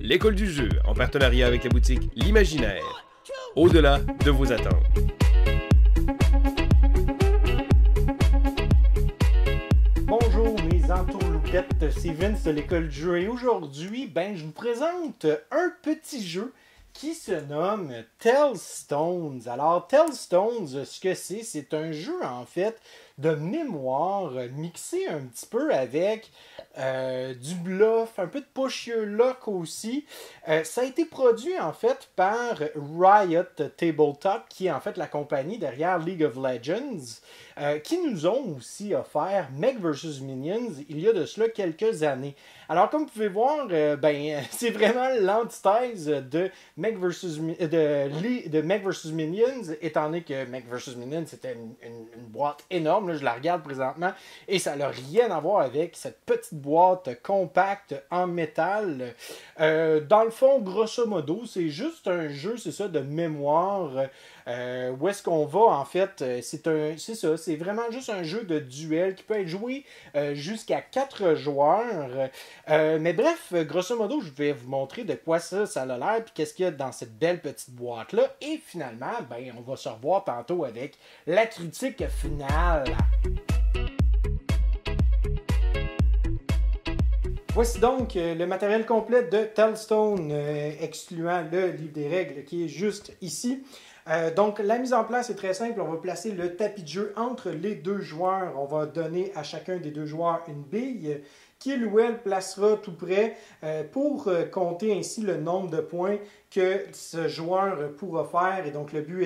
l'école du jeu, en partenariat avec la boutique L'Imaginaire. Au-delà de vos attentes. Bonjour mes entourloupettes, c'est Vince de l'école du jeu et aujourd'hui, je vous présente un petit jeu qui se nomme Tellstones. Alors, Tellstones, ce que c'est un jeu en fait de mémoire mixé un petit peu avec du bluff, un peu de push your luck aussi. Ça a été produit en fait par Riot Tabletop, qui est en fait la compagnie derrière League of Legends, qui nous ont aussi offert Mech vs Minions il y a de cela quelques années. Alors comme vous pouvez voir, c'est vraiment l'antithèse de Mech vs Minions, étant donné que Mech vs Minions c'était une boîte énorme, là, je la regarde présentement, et ça n'a rien à voir avec cette petite boîte compacte en métal. Dans le fond, grosso modo, c'est juste un jeu, c'est ça, de mémoire. Où est-ce qu'on va, en fait, c'est vraiment juste un jeu de duel qui peut être joué jusqu'à 4 joueurs. Mais bref, grosso modo, je vais vous montrer de quoi ça a l'air, puis qu'est-ce qu'il y a dans cette belle petite boîte-là. Et finalement, on va se revoir tantôt avec la critique finale. Voici donc le matériel complet de Tellstone, excluant le livre des règles qui est juste ici. Donc la mise en place est très simple, on va placer le tapis de jeu entre les deux joueurs, on va donner à chacun des deux joueurs une bille qu'il ou elle placera tout près pour compter ainsi le nombre de points que ce joueur pourra faire. Et donc le but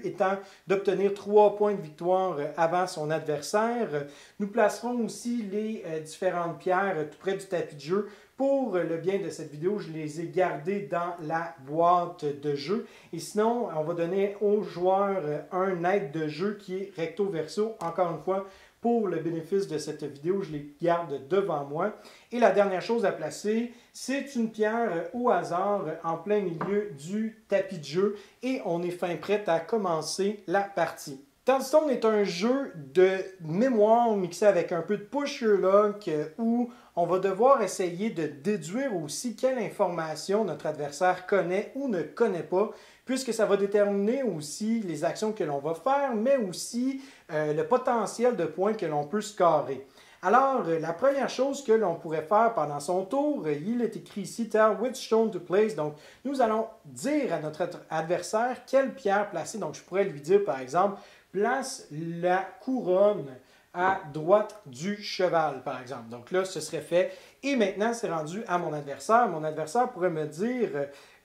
étant d'obtenir 3 points de victoire avant son adversaire. Nous placerons aussi les différentes pierres tout près du tapis de jeu. Pour le bien de cette vidéo, je les ai gardées dans la boîte de jeu. Et sinon, on va donner au joueur un aide de jeu qui est recto verso. Encore une fois, pour le bénéfice de cette vidéo, je les garde devant moi. Et la dernière chose à placer, c'est une pierre au hasard en plein milieu du tapis de jeu. Et on est fin prêt à commencer la partie. Tellstone est un jeu de mémoire mixé avec un peu de push your luck où on va devoir essayer de déduire aussi quelle information notre adversaire connaît ou ne connaît pas, puisque ça va déterminer aussi les actions que l'on va faire, mais aussi le potentiel de points que l'on peut scorer. Alors, la première chose que l'on pourrait faire pendant son tour, il est écrit ici « Tell which stone to place ». Donc, nous allons dire à notre adversaire quelle pierre placer. Donc, je pourrais lui dire, par exemple, place la couronne à droite du cheval, par exemple. Donc là, ce serait fait. Et maintenant, c'est rendu à mon adversaire. Mon adversaire pourrait me dire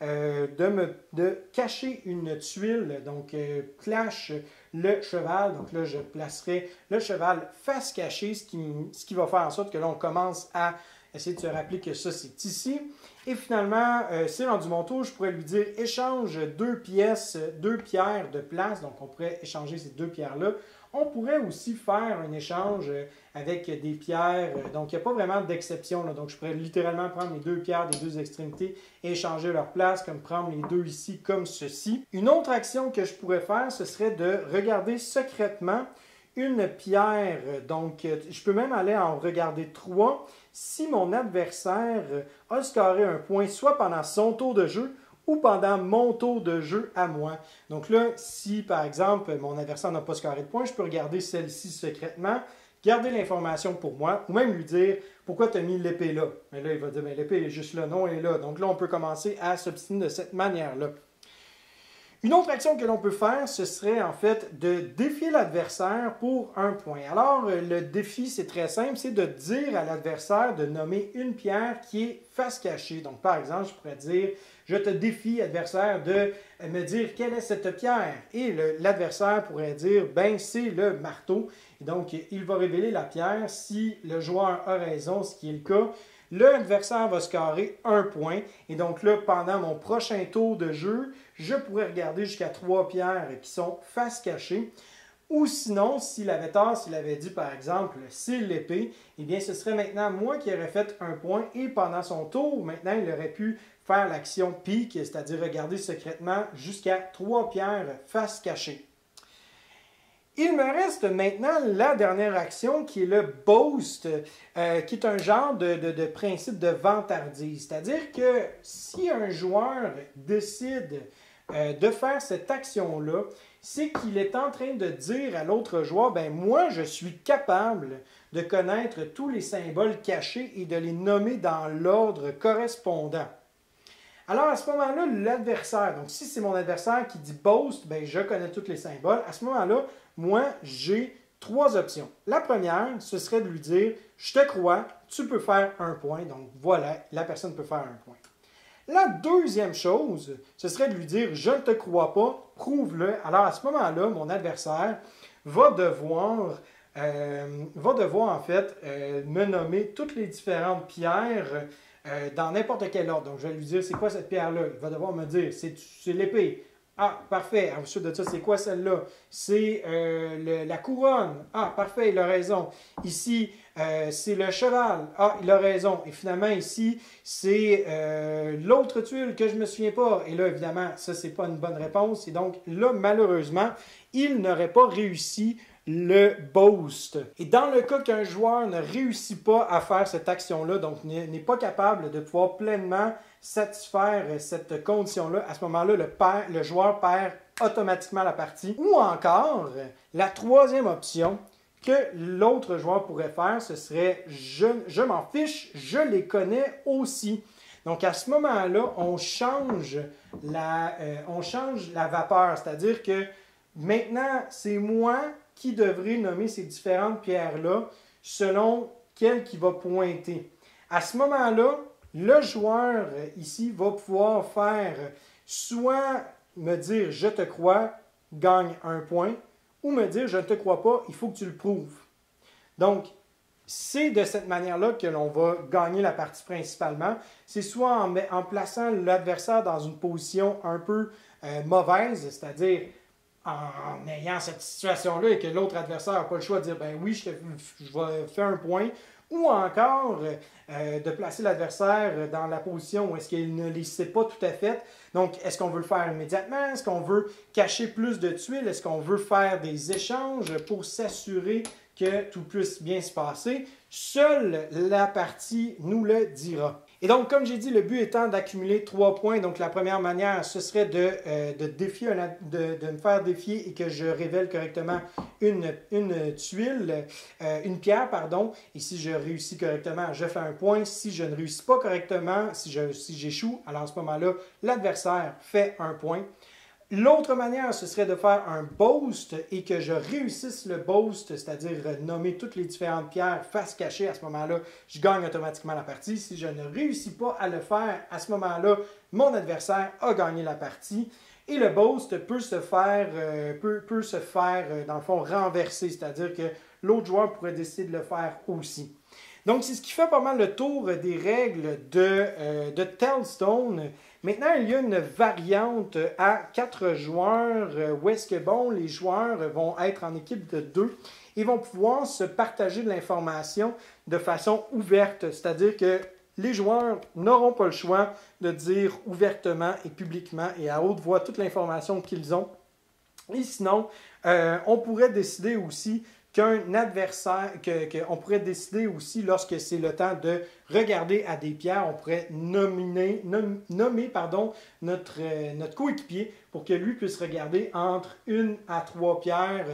de cacher une tuile. Donc, clash le cheval. Donc là, je placerai le cheval face cachée, ce qui va faire en sorte que l'on commence à essayer de se rappeler que ça, c'est ici. Et finalement, c'est rendu mon tour, je pourrais lui dire « Échange 2 pièces, 2 pierres de place ». Donc, on pourrait échanger ces 2 pierres-là. On pourrait aussi faire un échange avec des pierres. Donc, il n'y a pas vraiment d'exception. Donc, je pourrais littéralement prendre les 2 pierres des 2 extrémités et échanger leur place, comme prendre les 2 ici, comme ceci. Une autre action que je pourrais faire, ce serait de regarder secrètement une pierre. Donc, je peux même aller en regarder 3 si mon adversaire a scoré un point, soit pendant son tour de jeu ou pendant mon tour de jeu à moi. Donc là, si par exemple, mon adversaire n'a pas scoré de point, je peux regarder celle-ci secrètement, garder l'information pour moi, ou même lui dire « Pourquoi tu as mis l'épée là? » Mais là, il va dire « L'épée est juste là, non, elle est là. » Donc là, on peut commencer à s'obstiner de cette manière-là. Une autre action que l'on peut faire, ce serait en fait de défier l'adversaire pour un point. Alors, le défi, c'est très simple, c'est de dire à l'adversaire de nommer une pierre qui est face cachée. Donc, par exemple, je pourrais dire « Je te défie, adversaire, de me dire quelle est cette pierre. » Et l'adversaire pourrait dire « Ben, c'est le marteau. » Et donc, il va révéler la pierre. Si le joueur a raison, ce qui est le cas, l'adversaire va scorer un point. Et donc là, pendant mon prochain tour de jeu, je pourrais regarder jusqu'à 3 pierres qui sont face cachée. Ou sinon, s'il avait tort, s'il avait dit par exemple c'est l'épée, eh bien ce serait maintenant moi qui aurais fait un point et pendant son tour, maintenant il aurait pu faire l'action pique, c'est-à-dire regarder secrètement jusqu'à 3 pierres face cachée. Il me reste maintenant la dernière action qui est le boast, qui est un genre de principe de vantardise. C'est-à-dire que si un joueur décide de faire cette action-là, c'est qu'il est en train de dire à l'autre joueur, ben moi je suis capable de connaître tous les symboles cachés et de les nommer dans l'ordre correspondant. Alors, à ce moment-là, l'adversaire, donc si c'est mon adversaire qui dit boast, ben je connais tous les symboles. À ce moment-là, moi, j'ai trois options. La première, ce serait de lui dire, je te crois, tu peux faire un point. Donc voilà, la personne peut faire un point. La deuxième chose, ce serait de lui dire, je ne te crois pas, prouve-le. Alors à ce moment-là, mon adversaire va devoir en fait me nommer toutes les différentes pierres dans n'importe quel ordre. Donc, je vais lui dire, c'est quoi cette pierre-là? Il va devoir me dire, c'est l'épée. Ah, parfait. Ensuite de ça, c'est quoi celle-là? C'est la couronne. Ah, parfait, il a raison. Ici, c'est le cheval. Ah, il a raison. Et finalement, ici, c'est l'autre tuile que je ne me souviens pas. Et là, évidemment, ça, c'est pas une bonne réponse. Et donc, là, malheureusement, il n'aurait pas réussi le boast. Et dans le cas qu'un joueur ne réussit pas à faire cette action-là, donc n'est pas capable de pouvoir pleinement satisfaire cette condition-là, à ce moment-là, le joueur perd automatiquement la partie. Ou encore, la troisième option que l'autre joueur pourrait faire, ce serait « je m'en fiche, je les connais aussi ». Donc, à ce moment-là, on change la vapeur, c'est-à-dire que maintenant, c'est moi qui devrait nommer ces différentes pierres-là selon quelle qui va pointer. À ce moment-là, le joueur ici va pouvoir faire soit me dire « je te crois », gagne un point, ou me dire « je ne te crois pas, il faut que tu le prouves ». Donc, c'est de cette manière-là que l'on va gagner la partie principalement. C'est soit en plaçant l'adversaire dans une position un peu mauvaise, c'est-à-dire en ayant cette situation-là et que l'autre adversaire n'a pas le choix de dire « ben oui, je vais faire un point », ou encore de placer l'adversaire dans la position où est-ce qu'il ne les sait pas tout à fait. Donc, est-ce qu'on veut le faire immédiatement? Est-ce qu'on veut cacher plus de tuiles? Est-ce qu'on veut faire des échanges pour s'assurer que tout puisse bien se passer? Seule la partie nous le dira. Et donc, comme j'ai dit, le but étant d'accumuler 3 points. Donc, la première manière, ce serait de me faire défier et que je révèle correctement une pierre, pardon. Et si je réussis correctement, je fais un point. Si je ne réussis pas correctement, si j'échoue, alors à ce moment-là, l'adversaire fait un point. L'autre manière, ce serait de faire un boast et que je réussisse le boast, c'est-à-dire nommer toutes les différentes pierres face cachée. À ce moment-là, je gagne automatiquement la partie. Si je ne réussis pas à le faire, à ce moment-là, mon adversaire a gagné la partie. Et le boast peut se faire, dans le fond, renverser, c'est-à-dire que l'autre joueur pourrait décider de le faire aussi. Donc, c'est ce qui fait pas mal le tour des règles de Tellstone. Maintenant, il y a une variante à 4 joueurs où est-ce que, bon, les joueurs vont être en équipe de 2 et vont pouvoir se partager de l'information de façon ouverte. C'est-à-dire que les joueurs n'auront pas le choix de dire ouvertement et publiquement et à haute voix toute l'information qu'ils ont. Et sinon, on pourrait décider aussi qu'un adversaire, on pourrait décider aussi lorsque c'est le temps de regarder à des pierres, on pourrait nommer notre coéquipier pour que lui puisse regarder entre 1 à 3 pierres,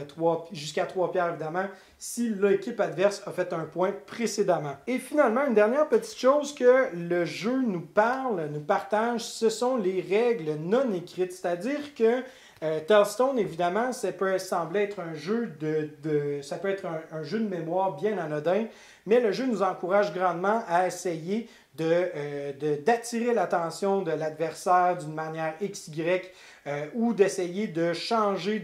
jusqu'à 3 pierres évidemment, si l'équipe adverse a fait un point précédemment. Et finalement, une dernière petite chose que le jeu nous partage, ce sont les règles non écrites, c'est-à-dire que Tellstone, évidemment, ça peut sembler être un jeu ça peut être un jeu de mémoire bien anodin, mais le jeu nous encourage grandement à essayer d'attirer l'attention de l'adversaire d'une manière XY ou d'essayer de changer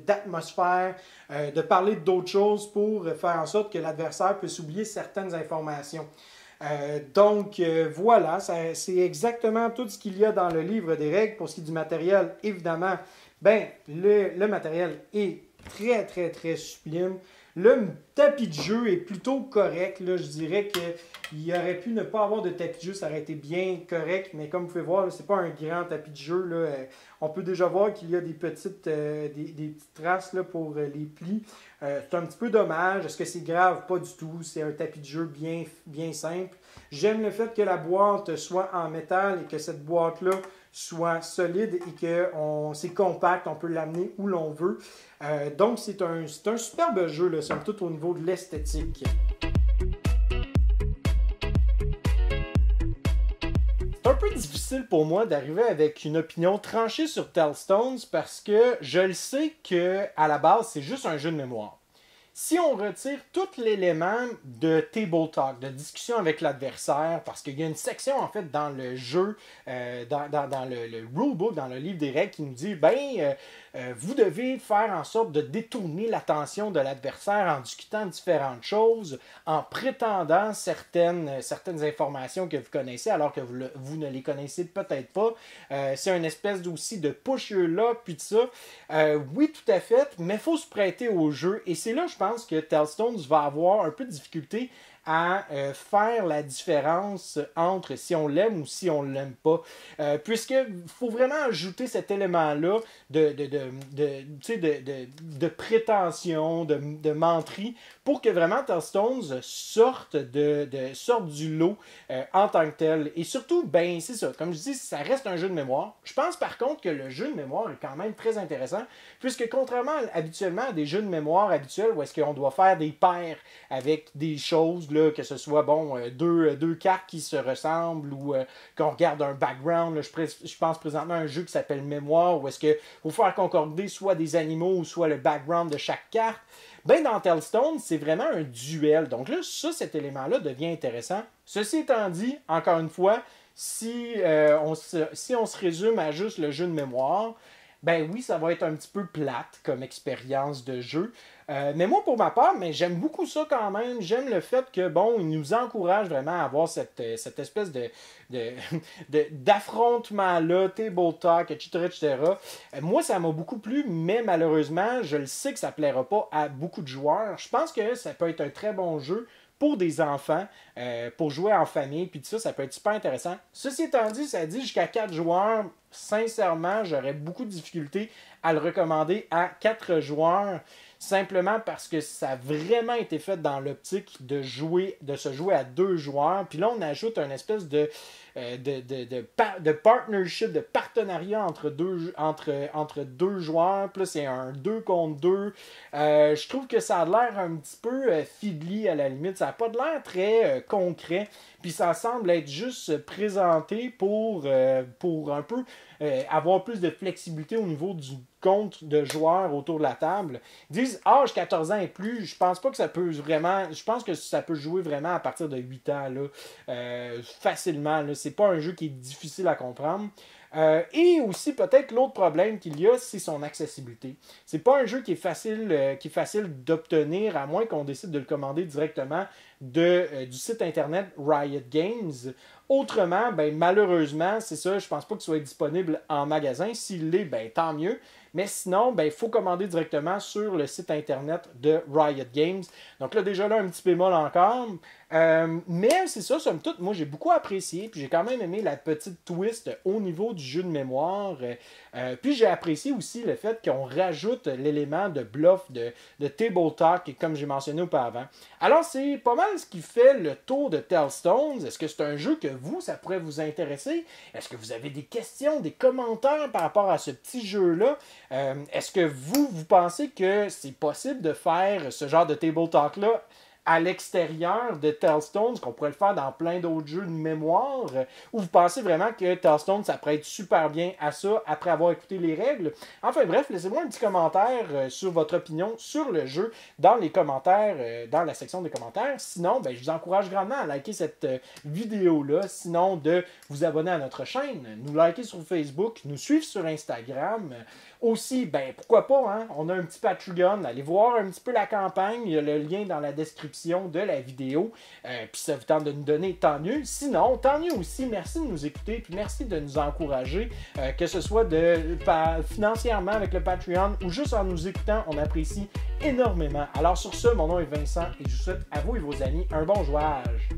d'atmosphère, de parler d'autres choses pour faire en sorte que l'adversaire puisse oublier certaines informations. Voilà, c'est exactement tout ce qu'il y a dans le livre des règles. Pour ce qui est du matériel, évidemment, le matériel est très, très, très sublime. Le tapis de jeu est plutôt correct. Là. Je dirais qu'il aurait pu ne pas avoir de tapis de jeu, ça aurait été bien correct. Mais comme vous pouvez voir, ce n'est pas un grand tapis de jeu. Là. On peut déjà voir qu'il y a des petites traces là, pour les plis. C'est un petit peu dommage. Est-ce que c'est grave? Pas du tout. C'est un tapis de jeu bien simple. J'aime le fait que la boîte soit en métal et que cette boîte-là soit solide et que c'est compact, on peut l'amener où l'on veut. Donc, c'est un superbe jeu, là, somme toute, au niveau de l'esthétique. C'est un peu difficile pour moi d'arriver avec une opinion tranchée sur Tellstones parce que je le sais qu'à la base, c'est juste un jeu de mémoire. Si on retire tout l'élément de table talk, de discussion avec l'adversaire, parce qu'il y a une section en fait dans le jeu, dans le rulebook, dans le livre des règles, qui nous dit vous devez faire en sorte de détourner l'attention de l'adversaire en discutant différentes choses, en prétendant certaines informations que vous connaissez alors que vous ne les connaissez peut-être pas. C'est une espèce aussi de push your luck, puis de ça. Oui, tout à fait, mais il faut se prêter au jeu. Et c'est là, je pense, que Tellstones va avoir un peu de difficulté à faire la différence entre si on l'aime ou si on ne l'aime pas. Puisqu'il faut vraiment ajouter cet élément-là de prétention, de menterie, pour que vraiment Tellstones sorte du lot en tant que tel. Et surtout, ben c'est ça, comme je dis, ça reste un jeu de mémoire. Je pense par contre que le jeu de mémoire est quand même très intéressant, puisque contrairement habituellement à des jeux de mémoire habituels où est-ce qu'on doit faire des paires avec des choses, là, que ce soit deux cartes qui se ressemblent ou qu'on regarde un background. Là, je pense présentement à un jeu qui s'appelle Mémoire où est-ce qu'il faut faire concorder soit des animaux ou soit le background de chaque carte. Ben, dans Tellstones, c'est vraiment un duel. Donc là, cet élément-là devient intéressant. Ceci étant dit, encore une fois, si on se résume à juste le jeu de mémoire, ben oui, ça va être un petit peu plate comme expérience de jeu. Mais moi, pour ma part, j'aime beaucoup ça quand même. J'aime le fait que, il nous encourage vraiment à avoir cette espèce d'affrontement-là, table talk, etc. Moi, ça m'a beaucoup plu, mais malheureusement, je le sais que ça ne plaira pas à beaucoup de joueurs. Je pense que ça peut être un très bon jeu pour des enfants, pour jouer en famille, puis tout ça, ça peut être super intéressant. Ceci étant dit, ça dit jusqu'à 4 joueurs. Sincèrement, j'aurais beaucoup de difficultés à le recommander à 4 joueurs, simplement parce que ça a vraiment été fait dans l'optique de se jouer à 2 joueurs. Puis là, on ajoute une espèce de partnership, de partenariat entre deux joueurs. Puis là, c'est un 2 contre 2. Je trouve que ça a l'air un petit peu fiddly à la limite. Ça n'a pas de l'air très concret. Puis ça semble être juste présenté pour un peu avoir plus de flexibilité au niveau du compte de joueurs autour de la table. Ils disent âge 14 ans et plus, je pense pas que ça peut vraiment. Je pense que ça peut jouer vraiment à partir de 8 ans là, facilement. Là. C'est pas un jeu qui est difficile à comprendre. Et aussi, peut-être l'autre problème qu'il y a, c'est son accessibilité. C'est pas un jeu qui est facile d'obtenir, à moins qu'on décide de le commander directement du site internet Riot Games. Autrement, malheureusement, c'est ça, je pense pas qu'il soit disponible en magasin. S'il l'est, tant mieux. Mais sinon, il faut commander directement sur le site internet de Riot Games. Donc là, déjà là, un petit bémol encore. Mais c'est ça, somme toute, moi j'ai beaucoup apprécié. Puis j'ai quand même aimé la petite twist au niveau du jeu de mémoire. Puis j'ai apprécié aussi le fait qu'on rajoute l'élément de bluff, de table talk, comme j'ai mentionné auparavant. Alors c'est pas mal ce qui fait le tour de Tellstones. Est-ce que c'est un jeu que ça pourrait vous intéresser? Est-ce que vous avez des questions, des commentaires par rapport à ce petit jeu-là? Est-ce que vous pensez que c'est possible de faire ce genre de table talk-là à l'extérieur de Tellstones, qu'on pourrait le faire dans plein d'autres jeux de mémoire, ou vous pensez vraiment que Tellstones, ça pourrait être super bien à ça après avoir écouté les règles? Enfin bref, laissez-moi un petit commentaire sur votre opinion sur le jeu dans les commentaires, dans la section des commentaires. Sinon, je vous encourage grandement à liker cette vidéo-là, sinon de vous abonner à notre chaîne, nous liker sur Facebook, nous suivre sur Instagram. Aussi, ben pourquoi pas, hein? On a un petit Patreon. Allez voir un petit peu la campagne. Il y a le lien dans la description de la vidéo. Puis ça vous tente de nous donner, tant mieux. Sinon, tant mieux aussi. Merci de nous écouter. Puis merci de nous encourager. Que ce soit financièrement avec le Patreon ou juste en nous écoutant. On apprécie énormément. Alors sur ce, mon nom est Vincent et je vous souhaite à vous et vos amis un bon jouage.